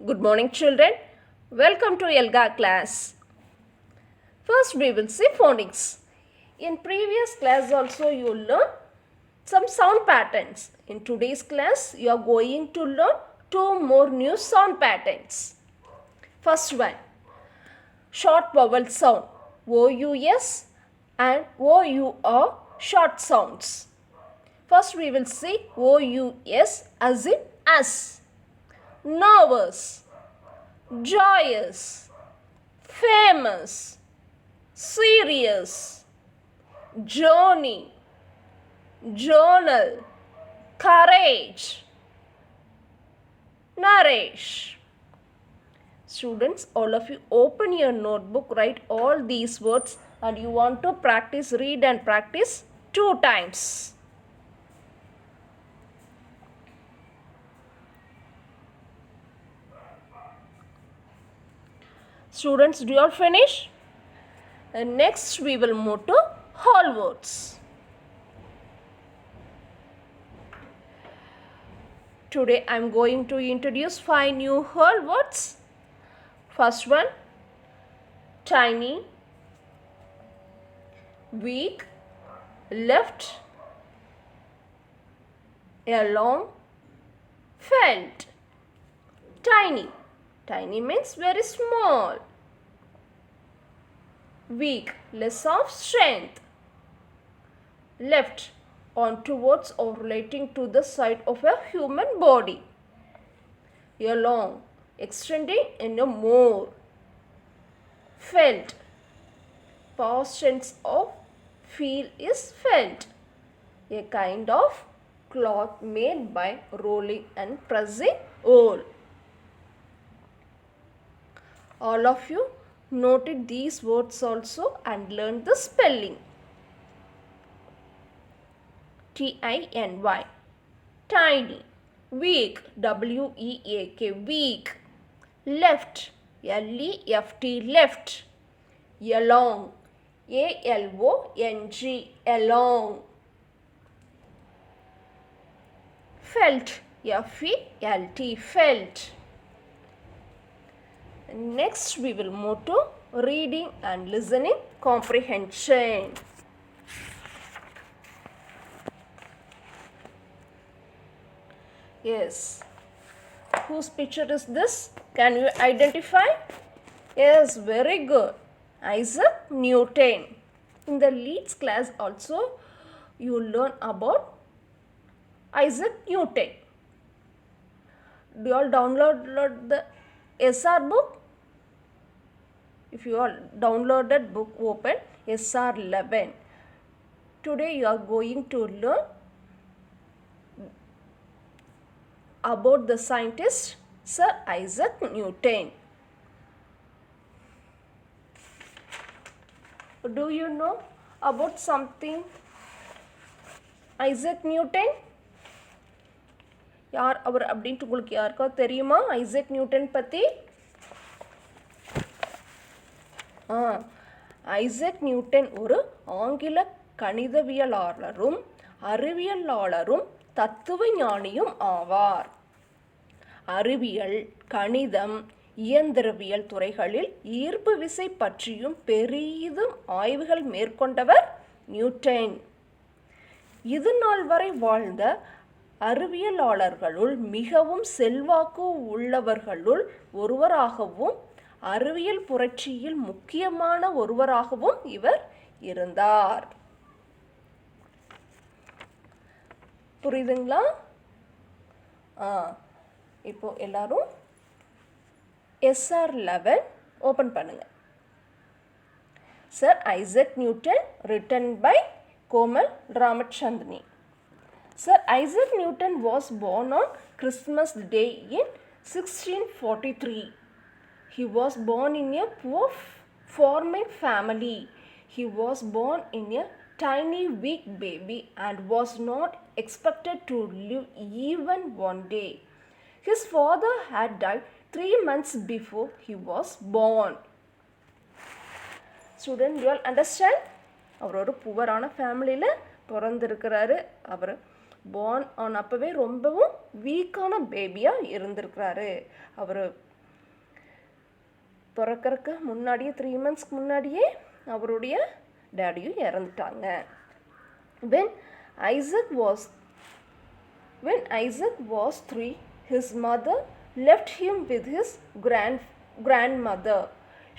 Good morning, children. Welcome to Elga class. First, we will see phonics. In previous class also you learn some sound patterns. In today's class, you are going to learn two more new sound patterns. First one, short vowel sound. OUS and OUR short sounds. First, we will see OUS as in us. Nervous, joyous, famous, serious, journey, journal, courage, nourish. Students, all of you open your notebook, write all these words and you want to practice, read and practice 2 times. Students, do you all finish? And next we will move to whole words. Today I am going to introduce 5 new whole words. First one, tiny, weak, left, along, felt. Tiny. Tiny means very small. Weak, less of strength. Left, on towards or relating to the side of a human body. Along, extending in a more. Felt, past tense of feel is felt. A kind of cloth made by rolling and pressing wool. All of you noted these words also and learned the spelling. T-I-N-Y, tiny. Weak, W-E-A-K, weak. Left, L-E-F-T, left. Along, A-L-O-N-G, along. Felt, F-E-L-T, felt. Next we will move to reading and listening comprehension. Yes. Whose picture is this? Can you identify? Yes, very good. Isaac Newton. In the Leeds class also you learn about Isaac Newton. Do you all download the SR book? If you all downloaded book, open SR 11. Today you are going to learn about the scientist Sir Isaac Newton. Do you know about something Isaac Newton? யார் அவர் அப்படின்ட்டு உங்களுக்கு யாருக்கா தெரியுமா Isaac Newton பற்றி? Isaac Newton ஒரு ஆங்கில கணிதவியலாளரும் அறிவியலாளரும் தத்துவ ஞானியும் ஆவார். அறிவியல், கணிதம், இயந்திரவியல் துறைகளில் ஈர்ப்பு விசை பற்றியும் பெரிதும் ஆய்வுகள் மேற்கொண்டவர் நியூட்டன். இது நாள் வரை வாழ்ந்த அறிவியலாளர்களுள் மிகவும் செல்வாக்கு உள்ளவர்களுள் ஒருவராகவும் அறிவியல் புரட்சியில் முக்கியமான ஒருவராகவும் இவர் இருந்தார். புரியுதுங்களா? இப்போ எல்லாரும் SR 11 ஓபன் பண்ணுங்க. Sir Isaac Newton, written by Komal Ramachandani. Sir Isaac Newton was born on Christmas Day in 1643. He was born in a poor farming family. He was born in a tiny weak baby and was not expected to live even one day. His father had died 3 months before he was born. Student, you all understand? அவர் ஒரு புவரான ஃபேமிலியில் பிறந்திருக்கிறாரு. அவர் born on அப்போவே ரொம்பவும் வீக்கான பேபியாக இருந்திருக்கிறாரு. அவர் பிறக்கறக்கு முன்னாடியே 3 monthsக்கு முன்னாடியே அவருடைய டேடியும் இறந்துட்டாங்க. When Isaac was 3, his mother left him with his grandmother.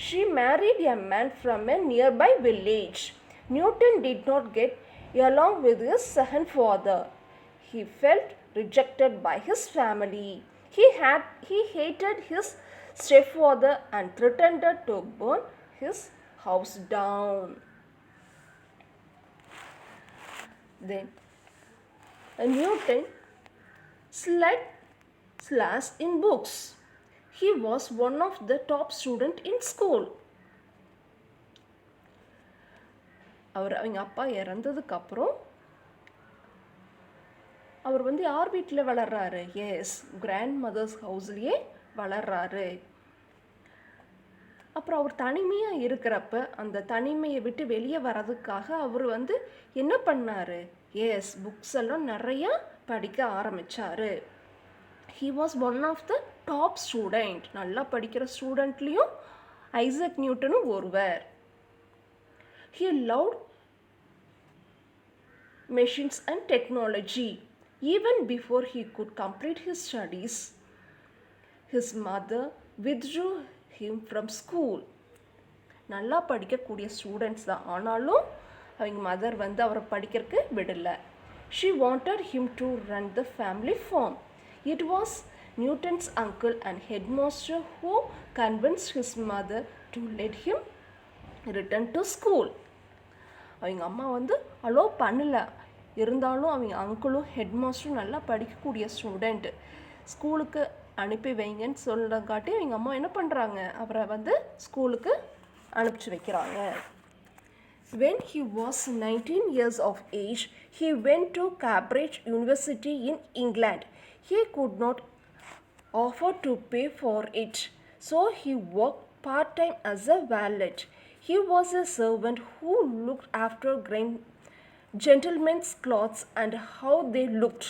She married a man from a nearby village. Newton did not get along with his second father. He felt rejected by his family. He hated his stepfather and threatened to burn his house down. Then Newton slashed in books. He was one of the top student in school. அவங்க அப்பா இறந்ததுக்கப்புறம் அவர் யார் வீட்டில் வளர்றாரு? Yes, grandmother's ஹவுஸ்லேயே வளர்றாரு. அப்புறம் அவர் தனிமையாக இருக்கிறப்ப அந்த தனிமையை விட்டு வெளியே வர்றதுக்காக அவர் என்ன பண்ணார்? எஸ், புக்ஸ் எல்லாம் நிறையா படிக்க ஆரம்பித்தார். He was one of the top student. நல்லா படிக்கிற ஸ்டூடெண்ட்லேயும் ஐசக் நியூட்டனும் ஒருவர். He loved machines and technology. Even before he could complete his studies, his mother withdrew him from school. நல்லா படிக்கக்கூடிய ஸ்டூடெண்ட்ஸ் தான், ஆனாலும் அவங்க மதர் அவரை படிக்கிறதுக்கு விடலை. She wanted him to run the family farm. It was Newton's uncle and headmaster who convinced his mother to let him return to school. அவங்க அம்மா அலோவ் பண்ணல. இருந்தாலும் அவங்க அங்கிளும் ஹெட்மாஸ்டரும் நல்லா படிக்கக்கூடிய ஸ்டூடெண்ட், ஸ்கூலுக்கு அனுப்பி வைங்கன்னு சொல்லங்காட்டி அவங்க அம்மா என்ன பண்ணுறாங்க? அவரை ஸ்கூலுக்கு அனுப்பிச்சி வைக்கிறாங்க. When he was 19 years of age, he went to Cambridge University in England. He could not afford to pay for it, so he worked part-time as a valet. He was a servant who looked after gentlemen's clothes and how they looked.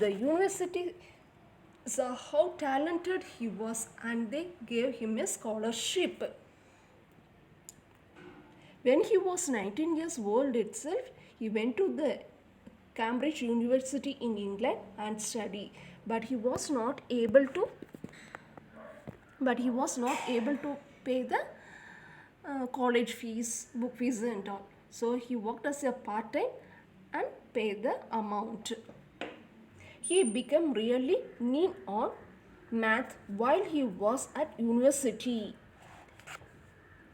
The university saw how talented he was and they gave him a scholarship. When he was 19 years old itself, he went to the Cambridge University in England and studied, but he was not able to pay the college fees, book fees and all. So he worked as a part-time and paid the amount. He became really keen on math while he was at university.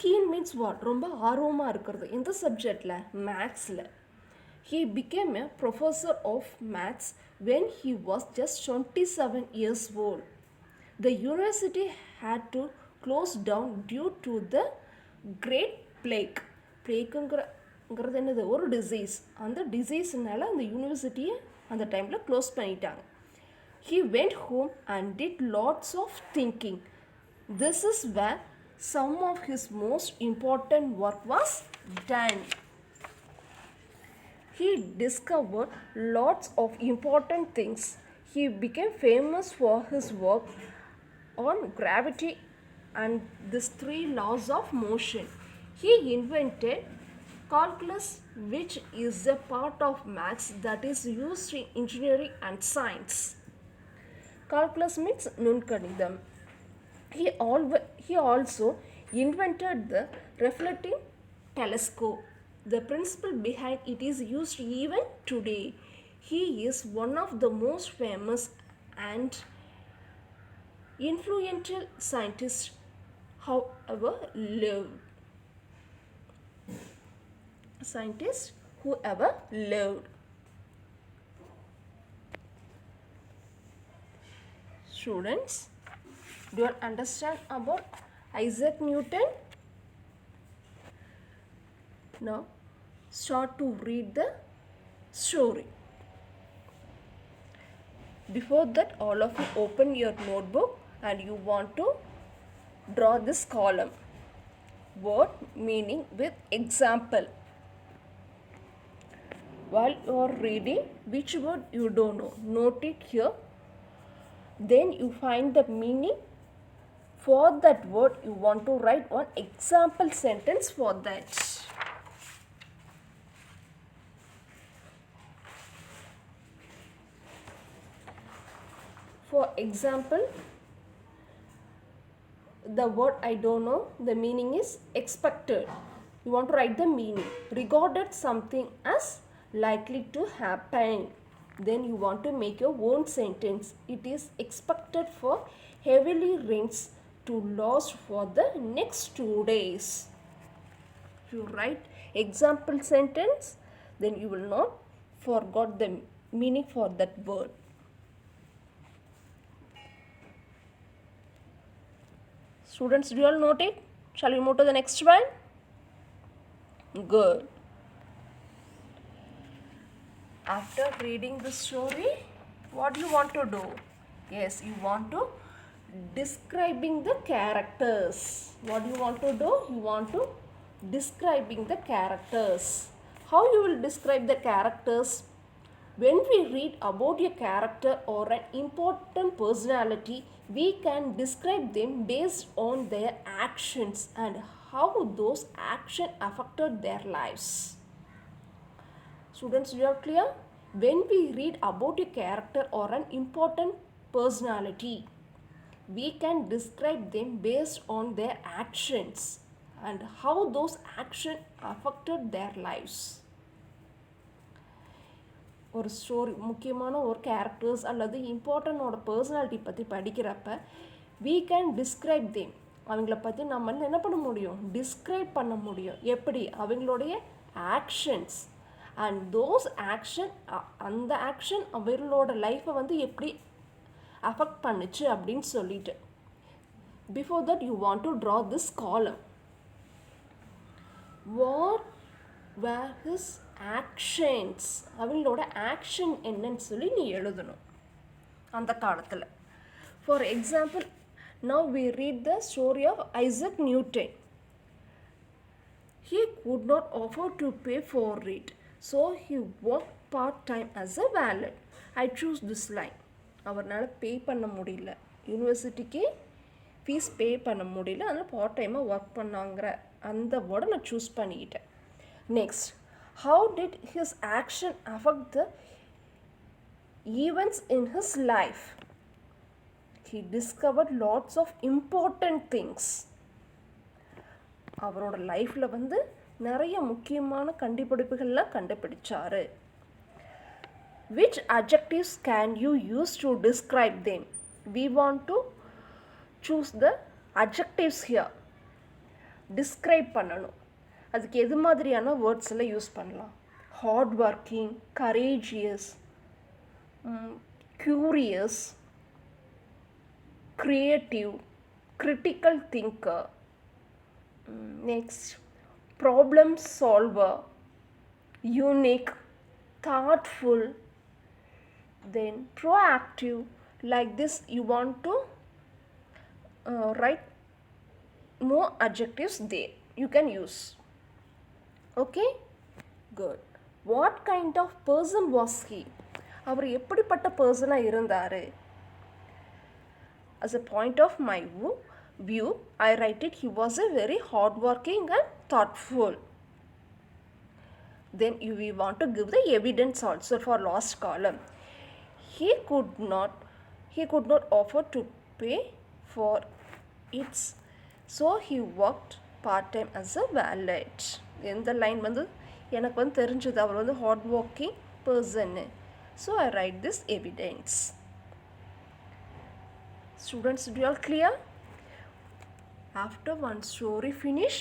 Keen means what? ரொம்ப ஆர்வமாக இருக்கிறது. இந்த சப்ஜெக்டில், மேத்ஸில். He became a professor of maths when he was just 27 years old. The university had to close down due to the Great Plague. பிளேக்குங்கிறது என்னது? ஒரு disease. அந்த டிசீஸ்னால அந்த யூனிவர்சிட்டியை அந்த டைமில் க்ளோஸ் பண்ணிட்டாங்க. He went home and did lots of thinking. This is where some of his most important work was done. He discovered lots of important things. He became famous for his work on gravity and these 3 laws of motion. He invented calculus, which is a part of maths that is used in engineering and science. Calculus means நுண்கணிதம். He also invented the reflecting telescope. The principle behind it is used even today. He is one of the most famous and influential scientists who ever lived. Students, do you understand about Isaac Newton? Now start to read the story. Before that, all of you open your notebook and you want to draw this column. Word meaning with example. while you are reading which word you don't know, note it here. Then you find the meaning for that word. You want to write one example sentence for that. For example, the word I don't know, the meaning is expected. You want to write the meaning. Regarded something as likely to happen. Then you want to make your own sentence. It is expected for heavily rains to last for the next 2 days. If you write example sentence, then you will not forget the meaning for that word. Students, do you all note it? Shall we move to the next one? Good. After reading the story, what do you want to do? Yes, you want to describing the characters. What do you want to do? You want to describing the characters. How you will describe the characters? When we read about a character or an important personality, we can describe them based on their actions and how those actions affected their lives. Students, you are clear? When we read about a character or an important personality, we can describe them based on their actions and how those actions affected their lives. ஒரு story, முக்கியமான ஒரு characters அல்லது இம்பார்ட்டனோட personality பற்றி படிக்கிறப்ப we can describe them. அவங்கள பற்றி நம்ம என்ன பண்ண முடியும்? டிஸ்கிரைப் பண்ண முடியும். எப்படி? அவங்களுடைய ஆக்ஷன்ஸ் அண்ட் தோஸ் ஆக்ஷன், அந்த ஆக்ஷன் அவர்களோட லைஃப்பை வந்து எப்படி அஃபெக்ட் பண்ணுச்சு அப்படின்னு சொல்லிட்டு. Before that you want to draw this column. What were his actions, அவங்களோட ஆக்ஷன் என்னன்னு சொல்லி நீ எழுதணும் அந்த காலத்தில். For example, now we read the story of Isaac Newton. He could not afford to pay for it, so he worked part-time as a valet. I choose this line. அவர்னால பே பண்ண முடியல, யூனிவர்சிட்டிக்கு ஃபீஸ் பே பண்ண முடியல, அதனால் part டைமாக work பண்ணாங்கிற அந்த வேர்டை நான் சூஸ் பண்ணிக்கிட்டேன். Next, how did his action affect the events in his life? He discovered lots of important things. அவரோட லைஃப்பில் வந்து நிறைய முக்கியமான கண்டுபிடிப்புகள்லாம் கண்டுபிடிச்சாரு. Which adjectives can you use to describe them? We want to choose the adjectives here. Describe பண்ணணும். அதுக்கு எது மாதிரியான வேர்ட்ஸ் எல்லாம் யூஸ் பண்ணலாம்? Hard working, courageous, curious, creative, critical thinker, next problem solver, unique, thoughtful, then proactive. Like this you want to write more adjectives there you can use. Okay, good. What kind of person was he? அவர் எப்படிப்பட்ட பர்சனாக இருந்தார்? As a point of my view, I write it, he was a very hardworking and thoughtful. Then we want to give the evidence also for last column. He could not afford to pay for it, so he worked part-time as a valet. இந்த line வந்து எனக்கு வந்து தெரிஞ்சது, அவர் வந்து hard working பர்சன்னு. So I write this evidence. Students, do you all clear? After one story finish,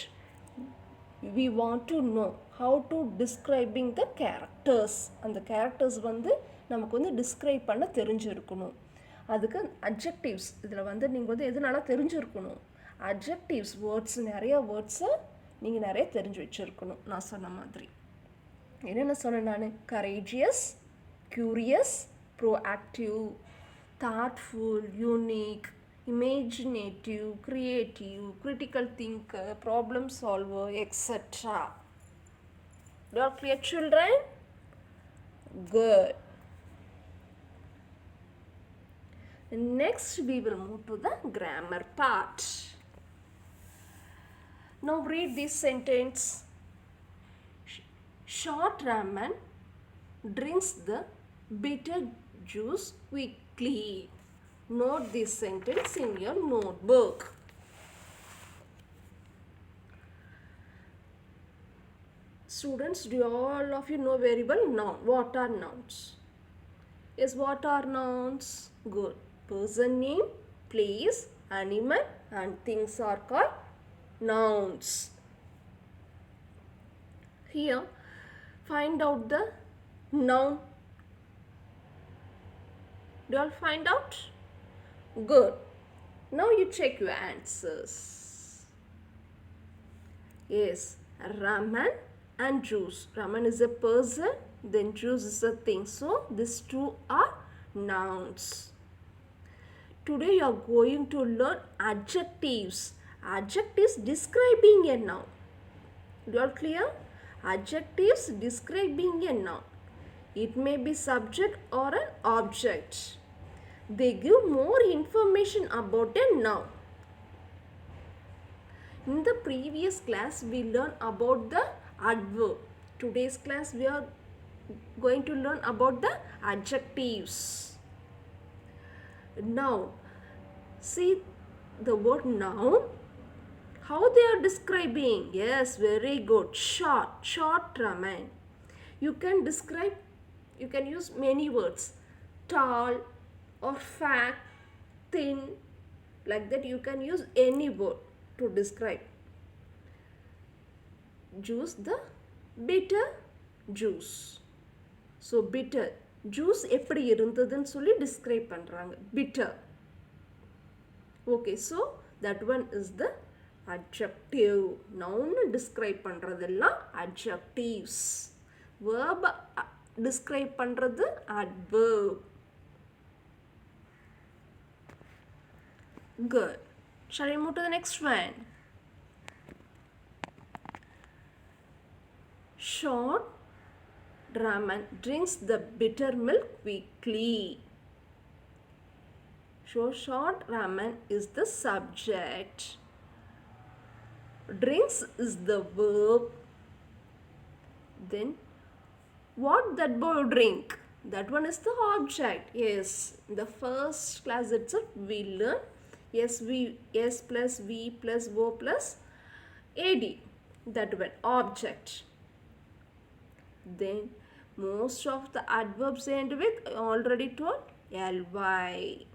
we want to know how to describing the characters. அந்த characters வந்து நமக்கு வந்து டிஸ்கிரைப் பண்ண தெரிஞ்சிருக்கணும். அதுக்கு அட்ஜெக்டிவ்ஸ் இதில் வந்து நீங்கள் வந்து எதுனால தெரிஞ்சிருக்கணும்? அட்ஜெக்டிவ்ஸ் வேர்ட்ஸ், நிறைய வேர்ட்ஸை நீங்கள் நிறைய தெரிஞ்சு வச்சுருக்கணும். நான் சொன்ன மாதிரி என்னென்ன சொன்னேன் நான்? Courageous, curious, proactive, thoughtful, unique, imaginative, creative, critical thinker, problem solver, etc. You are clear, children? Good. Next we will move to the grammar part. Now read this sentence. Short Raman drinks the bitter juice quickly. Note this sentence in your notebook. Students, do all of you know very well noun? What are nouns? Yes, what are nouns? Good. Person name, place, animal and things are called nouns. Here, find out the noun. Do you all find out? Good. Now you check your answers. Yes, Raman and juice. Raman is a person, then juice is a thing. So these two are nouns. Today you are going to learn adjectives. Adjectives describing a noun. You are clear? Adjectives describing a noun. It may be subject or an object. They give more information about a noun. In the previous class, we learned about the adverb. Today's class, we are going to learn about the adjectives. Now, see the word noun. How they are describing? Yes, very good. Short Raman. You can describe, you can use many words. Tall or fat, thin, like that you can use any word to describe. Juice, the bitter juice. So bitter juice எப்படி இருந்ததுன்னு சொல்லி describe பண்றாங்க. Bitter. Okay, so that one is the adjective. Noun describe பண்றதெல்லாம் adjectives. Verb describe பண்றது adverb. Good. Shall we move to the next one? Short Raman drinks the bitter milk quickly. So short Raman is the subject. Drinks is the verb. Then what that boy drink? That one is the object. Yes, in the first class itself we learn S plus V plus O plus AD. That one object. Then most of the adverbs end with, I already told, ly.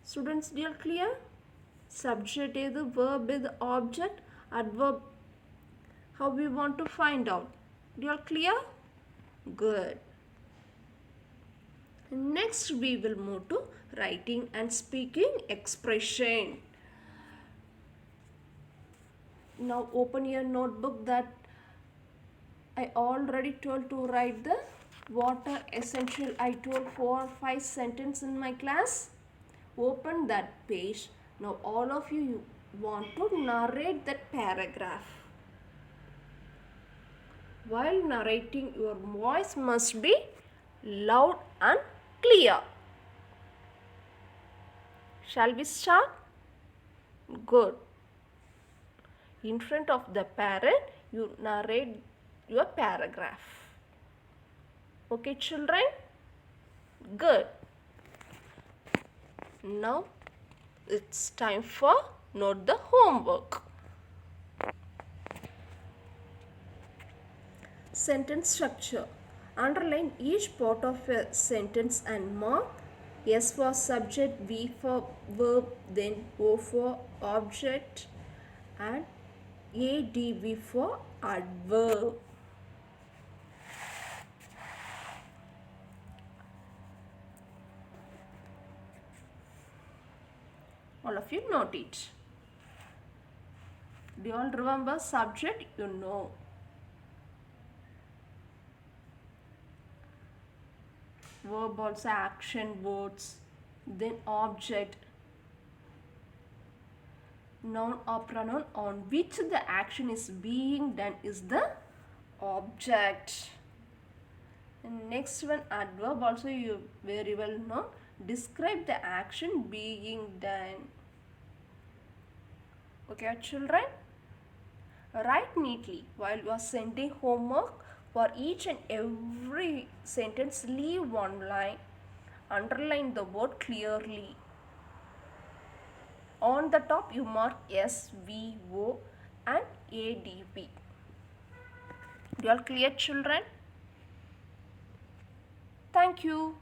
Students, do you clear? Subject is the verb is the object, adverb how we want to find out. Do you clear? Good. Next we will move to writing and speaking expression. Now open your notebook that I already told to write the water essential. I told 4 or 5 sentences in my class. Open that page. Now all of you want to narrate that paragraph. While narrating, your voice must be loud and clear. Shall we start? Good. In front of the parent, you narrate your paragraph. Okay, children? Good. Now, it's time for note the homework. Sentence structure. Underline each part of a sentence and mark S for subject, V for verb, then O for object and ADV for adverb. All of you note it. Do you all remember subject? You know. Verb also action words, then object, noun or pronoun on which the action is being done is the object. And next one, adverb also you very well know. Describe the action being done. Okay, children, write neatly while you are sending homework. For each and every sentence, leave one line. Underline the word clearly. On the top, you mark S, V, O and ADP. You all clear, children? Thank you.